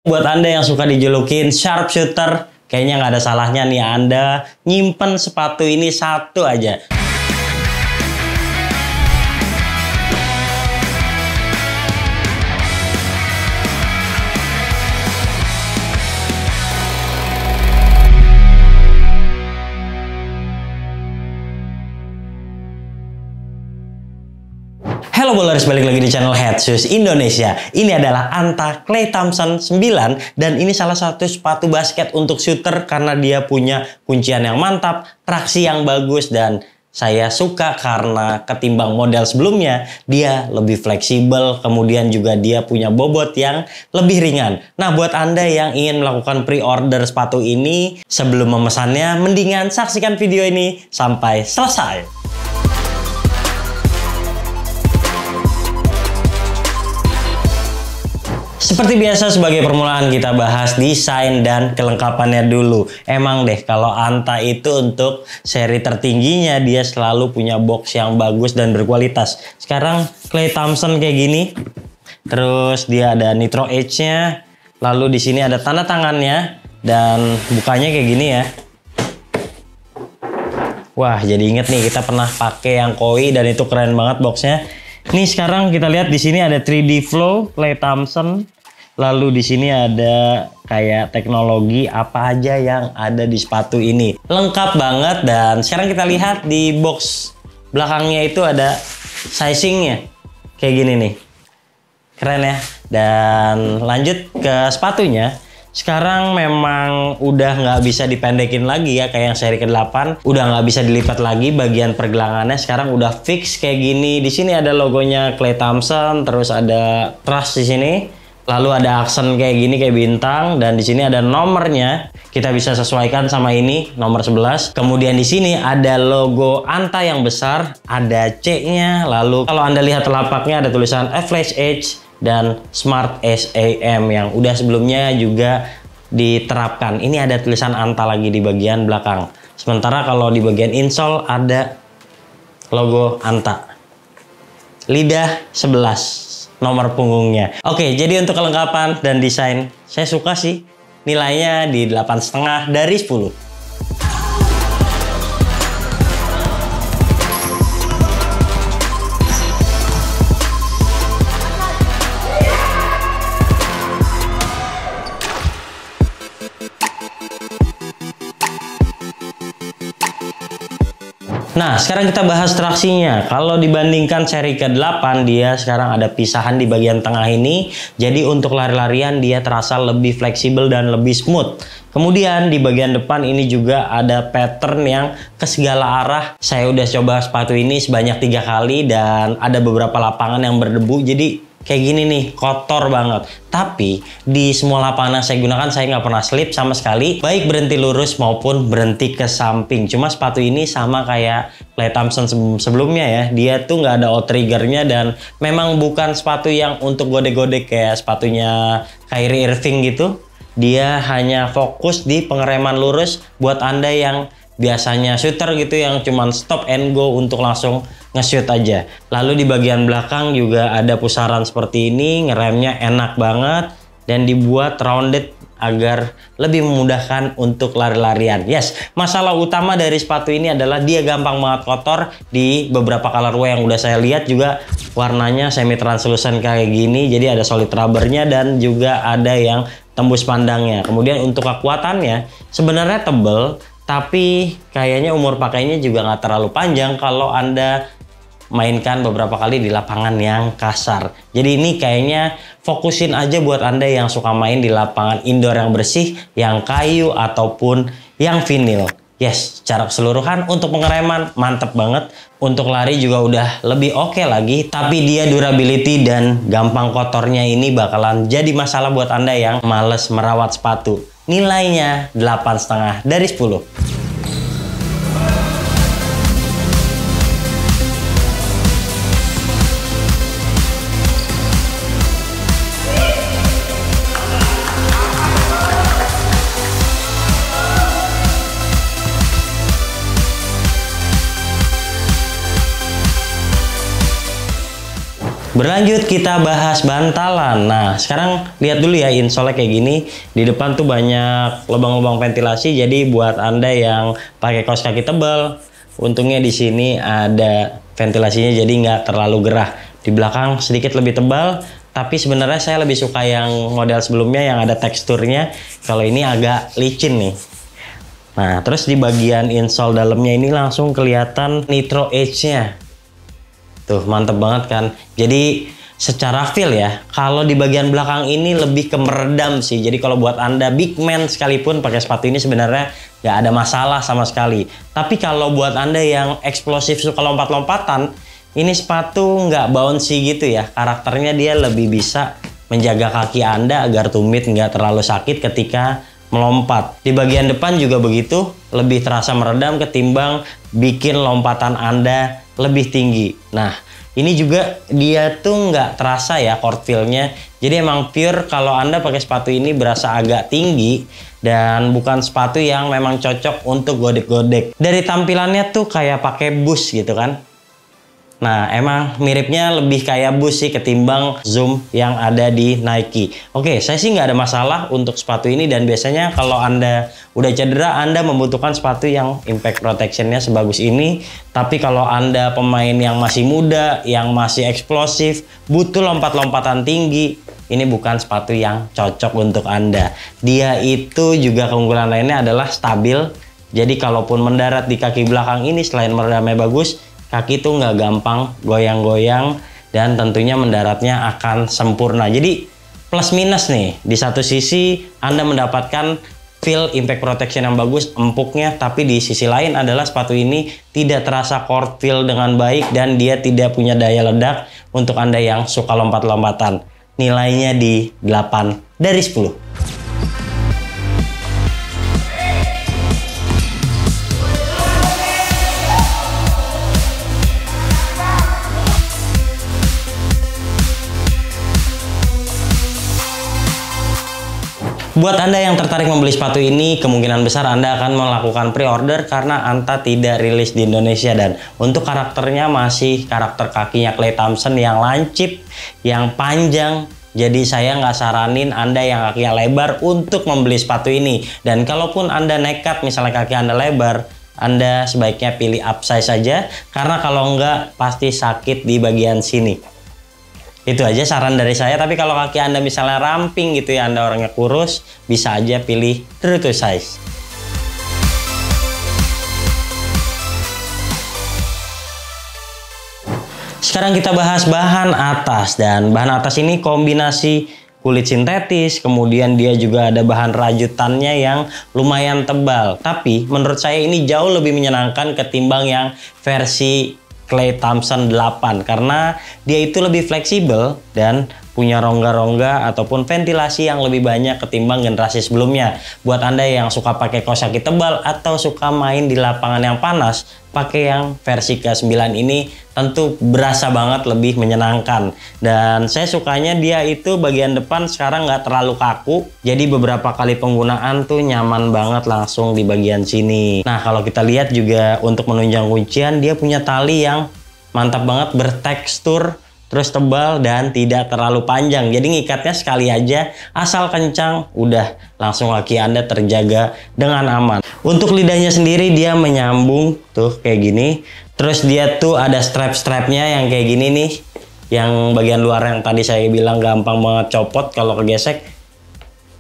Buat Anda yang suka dijulukin sharpshooter, kayaknya nggak ada salahnya nih Anda nyimpen sepatu ini satu aja. Halo bowlers, balik lagi di channel Head Shoes Indonesia. Ini adalah Anta Klay Thompson 9 dan ini salah satu sepatu basket untuk shooter karena dia punya kuncian yang mantap, traksi yang bagus, dan saya suka karena ketimbang model sebelumnya dia lebih fleksibel, kemudian juga dia punya bobot yang lebih ringan. Nah, buat Anda yang ingin melakukan pre-order sepatu ini, sebelum memesannya mendingan saksikan video ini sampai selesai. Seperti biasa, sebagai permulaan kita bahas desain dan kelengkapannya dulu. Emang deh, kalau Anta itu untuk seri tertingginya dia selalu punya box yang bagus dan berkualitas. Sekarang Klay Thompson kayak gini. Terus dia ada Nitro Edge-nya. Lalu di sini ada tanda tangannya dan bukanya kayak gini ya. Wah, jadi inget nih kita pernah pakai yang koi dan itu keren banget boxnya. Nih sekarang kita lihat di sini ada 3D Flow Klay Thompson. Lalu di sini ada kayak teknologi apa aja yang ada di sepatu ini. Lengkap banget, dan sekarang kita lihat di box belakangnya itu ada sizingnya. Kayak gini nih. Keren ya. Dan lanjut ke sepatunya. Sekarang memang udah nggak bisa dipendekin lagi ya, kayak yang seri ke-8. Udah nggak bisa dilipat lagi bagian pergelangannya. Sekarang udah fix kayak gini. Di sini ada logonya Klay Thompson, terus ada trust di sini. Lalu ada aksen kayak gini, kayak bintang, dan di sini ada nomornya. Kita bisa sesuaikan sama ini, nomor 11. Kemudian di sini ada logo Anta yang besar, ada C-nya. Lalu kalau Anda lihat telapaknya ada tulisan A Flash Edge dan Smart SAM yang udah sebelumnya juga diterapkan. Ini ada tulisan Anta lagi di bagian belakang. Sementara kalau di bagian insole ada logo Anta. Lidah 11. Nomor punggungnya. Oke, jadi untuk kelengkapan dan desain saya suka sih. Nilainya di 8,5 dari 10. Nah, sekarang kita bahas traksinya. Kalau dibandingkan seri ke-8, dia sekarang ada pisahan di bagian tengah ini. Jadi untuk lari-larian dia terasa lebih fleksibel dan lebih smooth. Kemudian di bagian depan ini juga ada pattern yang ke segala arah. Saya udah coba sepatu ini sebanyak 3 kali dan ada beberapa lapangan yang berdebu. Jadi kayak gini nih, kotor banget. Tapi di semua lapangan yang saya gunakan saya nggak pernah slip sama sekali, baik berhenti lurus maupun berhenti ke samping. Cuma sepatu ini sama kayak Klay Thompson sebelumnya ya, dia tuh nggak ada outriggernya dan memang bukan sepatu yang untuk godek-godek kayak sepatunya Kyrie Irving gitu. Dia hanya fokus di pengereman lurus buat Anda yang biasanya shooter gitu, yang cuman stop and go untuk langsung nge-shoot aja. Lalu di bagian belakang juga ada pusaran seperti ini, ngeremnya enak banget dan dibuat rounded agar lebih memudahkan untuk lari-larian. Yes, masalah utama dari sepatu ini adalah dia gampang banget kotor. Di beberapa colorway yang udah saya lihat juga warnanya semi translucent kayak gini, jadi ada solid rubbernya dan juga ada yang tembus pandangnya. Kemudian untuk kekuatannya sebenarnya tebel, tapi kayaknya umur pakainya juga nggak terlalu panjang kalau Anda mainkan beberapa kali di lapangan yang kasar. Jadi ini kayaknya fokusin aja buat Anda yang suka main di lapangan indoor yang bersih, yang kayu ataupun yang vinil. Yes, secara keseluruhan untuk pengereman mantep banget. Untuk lari juga udah lebih oke lagi. Tapi dia durability dan gampang kotornya ini bakalan jadi masalah buat Anda yang males merawat sepatu. Nilainya 8,5 dari 10. Berlanjut kita bahas bantalan. Nah, sekarang lihat dulu ya insole kayak gini. Di depan tuh banyak lubang-lubang ventilasi. Jadi buat Anda yang pakai kaos kaki tebal, untungnya di sini ada ventilasinya jadi nggak terlalu gerah. Di belakang sedikit lebih tebal, tapi sebenarnya saya lebih suka yang model sebelumnya yang ada teksturnya. Kalau ini agak licin nih. Nah, terus di bagian insole dalamnya ini langsung kelihatan Nitro Edge-nya. Tuh, mantep banget kan. Jadi secara feel ya, kalau di bagian belakang ini lebih ke meredam sih. Jadi kalau buat Anda big man sekalipun pakai sepatu ini sebenarnya nggak ada masalah sama sekali. Tapi kalau buat Anda yang eksplosif suka lompat-lompatan, ini sepatu nggak bouncy gitu ya. Karakternya dia lebih bisa menjaga kaki Anda agar tumit nggak terlalu sakit ketika melompat. Di bagian depan juga begitu, lebih terasa meredam ketimbang bikin lompatan Anda lebih tinggi. Nah, ini juga dia tuh nggak terasa ya court feel-nya. Jadi emang pure kalau Anda pakai sepatu ini berasa agak tinggi dan bukan sepatu yang memang cocok untuk godek-godek. Dari tampilannya tuh kayak pakai boost gitu kan. Nah, emang miripnya lebih kayak boost sih ketimbang Zoom yang ada di Nike. Oke, saya sih nggak ada masalah untuk sepatu ini dan biasanya kalau Anda udah cedera, Anda membutuhkan sepatu yang impact protection-nya sebagus ini. Tapi kalau Anda pemain yang masih muda, yang masih eksplosif, butuh lompat-lompatan tinggi, ini bukan sepatu yang cocok untuk Anda. Dia itu juga keunggulan lainnya adalah stabil. Jadi kalaupun mendarat di kaki belakang ini selain meredamnya bagus, kaki tuh nggak gampang goyang-goyang dan tentunya mendaratnya akan sempurna. Jadi plus minus nih, di satu sisi Anda mendapatkan feel impact protection yang bagus, empuknya, tapi di sisi lain adalah sepatu ini tidak terasa court feel dengan baik dan dia tidak punya daya ledak untuk Anda yang suka lompat-lompatan. Nilainya di 8 dari 10. Buat Anda yang tertarik membeli sepatu ini, kemungkinan besar Anda akan melakukan pre-order karena Anta tidak rilis di Indonesia. Dan untuk karakternya masih karakter kakinya Klay Thompson yang lancip, yang panjang. Jadi saya nggak saranin Anda yang kakinya lebar untuk membeli sepatu ini. Dan kalaupun Anda nekat misalnya kaki Anda lebar, Anda sebaiknya pilih upsize saja. Karena kalau nggak pasti sakit di bagian sini. Itu aja saran dari saya, tapi kalau kaki Anda misalnya ramping gitu ya, Anda orangnya kurus, bisa aja pilih true to size. Sekarang kita bahas bahan atas, dan bahan atas ini kombinasi kulit sintetis, kemudian dia juga ada bahan rajutannya yang lumayan tebal. Tapi menurut saya ini jauh lebih menyenangkan ketimbang yang versi Klay Thompson 8 karena dia itu lebih fleksibel dan punya rongga-rongga ataupun ventilasi yang lebih banyak ketimbang generasi sebelumnya. Buat Anda yang suka pakai kaos kaki tebal atau suka main di lapangan yang panas, pakai yang versi ke-9 ini tentu berasa banget lebih menyenangkan. Dan saya sukanya dia itu bagian depan sekarang nggak terlalu kaku, jadi beberapa kali penggunaan tuh nyaman banget langsung di bagian sini. Nah, kalau kita lihat juga untuk menunjang kuncian, dia punya tali yang mantap banget, bertekstur, terus tebal dan tidak terlalu panjang. Jadi ngikatnya sekali aja, asal kencang, udah langsung kaki Anda terjaga dengan aman. Untuk lidahnya sendiri dia menyambung tuh kayak gini. Terus dia tuh ada strap-strapnya yang kayak gini nih. Yang bagian luar yang tadi saya bilang gampang banget copot kalau kegesek.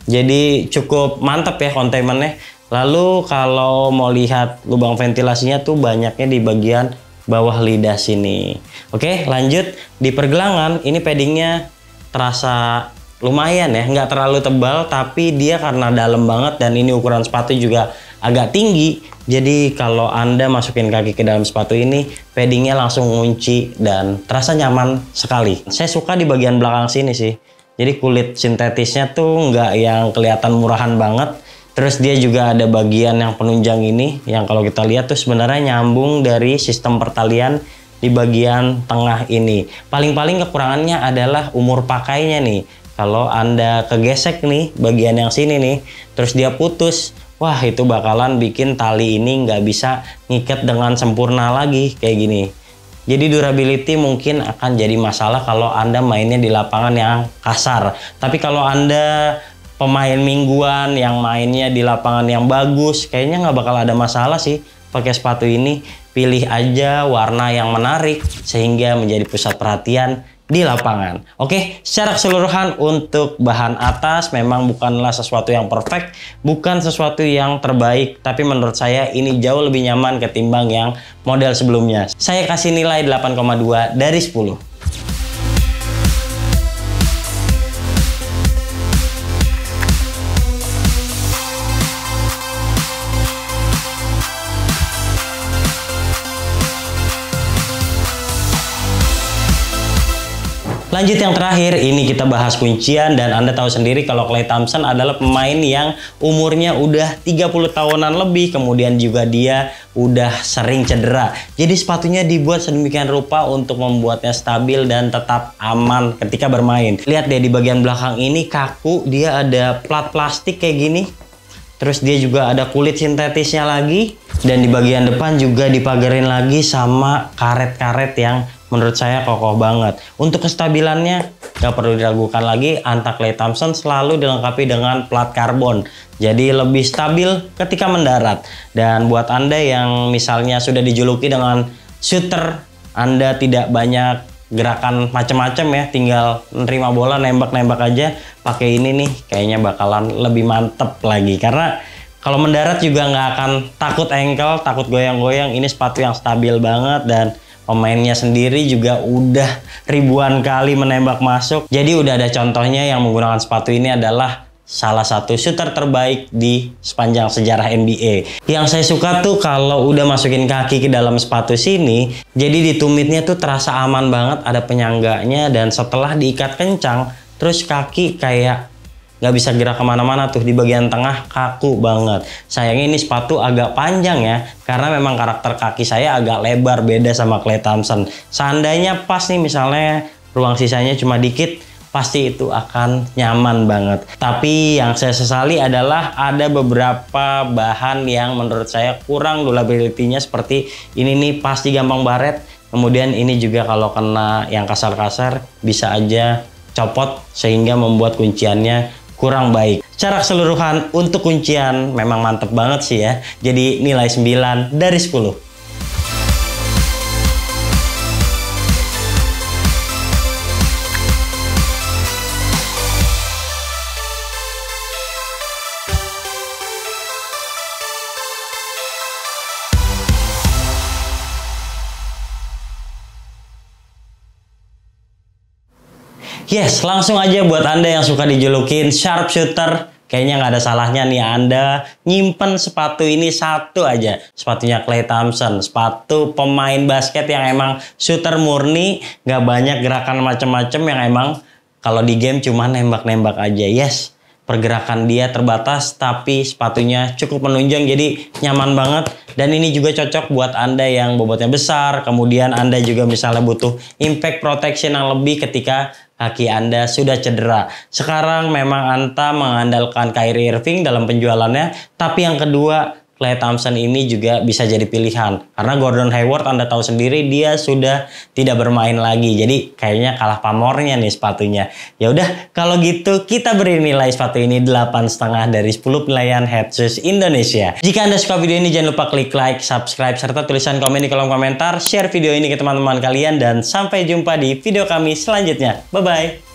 Jadi cukup mantap ya containmentnya. Lalu kalau mau lihat lubang ventilasinya tuh banyaknya di bagian bawah lidah sini. Oke, lanjut di pergelangan. Ini paddingnya terasa lumayan ya, nggak terlalu tebal, tapi dia karena dalam banget dan ini ukuran sepatu juga agak tinggi. Jadi kalau Anda masukin kaki ke dalam sepatu ini, paddingnya langsung ngunci dan terasa nyaman sekali. Saya suka di bagian belakang sini sih. Jadi kulit sintetisnya tuh nggak yang kelihatan murahan banget. Terus dia juga ada bagian yang penunjang ini, yang kalau kita lihat tuh sebenarnya nyambung dari sistem pertalian di bagian tengah ini. Paling-paling kekurangannya adalah umur pakainya nih. Kalau Anda kegesek nih bagian yang sini nih, terus dia putus, wah itu bakalan bikin tali ini nggak bisa ngikat dengan sempurna lagi kayak gini. Jadi durability mungkin akan jadi masalah kalau Anda mainnya di lapangan yang kasar. Tapi kalau Anda pemain mingguan yang mainnya di lapangan yang bagus, kayaknya nggak bakal ada masalah sih pakai sepatu ini. Pilih aja warna yang menarik sehingga menjadi pusat perhatian di lapangan. Oke, secara keseluruhan untuk bahan atas memang bukanlah sesuatu yang perfect, bukan sesuatu yang terbaik, tapi menurut saya ini jauh lebih nyaman ketimbang yang model sebelumnya. Saya kasih nilai 8,2 dari 10. Lanjut yang terakhir, ini kita bahas kuncian, dan Anda tahu sendiri kalau Klay Thompson adalah pemain yang umurnya udah 30 tahunan lebih, kemudian juga dia udah sering cedera. Jadi sepatunya dibuat sedemikian rupa untuk membuatnya stabil dan tetap aman ketika bermain. Lihat deh di bagian belakang ini kaku, dia ada plat plastik kayak gini. Terus dia juga ada kulit sintetisnya lagi, dan di bagian depan juga dipagarin lagi sama karet-karet yang menurut saya kokoh banget. Untuk kestabilannya gak perlu diragukan lagi, Anta Klay Thompson selalu dilengkapi dengan plat karbon. Jadi lebih stabil ketika mendarat. Dan buat Anda yang misalnya sudah dijuluki dengan shooter, Anda tidak banyak gerakan macam-macam ya, tinggal nerima bola nembak-nembak aja, pakai ini nih kayaknya bakalan lebih mantep lagi. Karena kalau mendarat juga nggak akan takut ankle, takut goyang-goyang. Ini sepatu yang stabil banget, dan pemainnya sendiri juga udah ribuan kali menembak masuk. Jadi udah ada contohnya yang menggunakan sepatu ini adalah salah satu shooter terbaik di sepanjang sejarah NBA. Yang saya suka tuh kalau udah masukin kaki ke dalam sepatu sini, jadi di tumitnya tuh terasa aman banget, ada penyangganya, dan setelah diikat kencang, terus kaki kayak nggak bisa gerak kemana-mana tuh, di bagian tengah kaku banget. Sayangnya ini sepatu agak panjang ya, karena memang karakter kaki saya agak lebar, beda sama Klay Thompson. Seandainya pas nih misalnya ruang sisanya cuma dikit, pasti itu akan nyaman banget. Tapi yang saya sesali adalah ada beberapa bahan yang menurut saya kurang durability-nya, seperti ini nih pasti gampang baret. Kemudian ini juga kalau kena yang kasar-kasar bisa aja copot sehingga membuat kunciannya kurang baik. Secara keseluruhan untuk kuncian memang mantep banget sih ya. Jadi nilai 9 dari 10. Yes, langsung aja buat Anda yang suka dijulukin sharpshooter, kayaknya nggak ada salahnya nih Anda nyimpen sepatu ini satu aja. Sepatunya Klay Thompson, sepatu pemain basket yang emang shooter murni, nggak banyak gerakan macem-macem, yang emang kalau di game cuma nembak-nembak aja. Yes, pergerakan dia terbatas, tapi sepatunya cukup menunjang, jadi nyaman banget. Dan ini juga cocok buat Anda yang bobotnya besar, kemudian Anda juga misalnya butuh impact protection yang lebih ketika kaki Anda sudah cedera. Sekarang memang Anta mengandalkan Kyrie Irving dalam penjualannya, tapi yang kedua, Klay Thompson ini juga bisa jadi pilihan. Karena Gordon Hayward Anda tahu sendiri dia sudah tidak bermain lagi. Jadi kayaknya kalah pamornya nih sepatunya. Ya udah, kalau gitu kita beri nilai sepatu ini 8,5 dari 10 penilaian Headsus Indonesia. Jika Anda suka video ini jangan lupa klik like, subscribe, serta tulisan komen di kolom komentar. Share video ini ke teman-teman kalian, dan sampai jumpa di video kami selanjutnya. Bye-bye.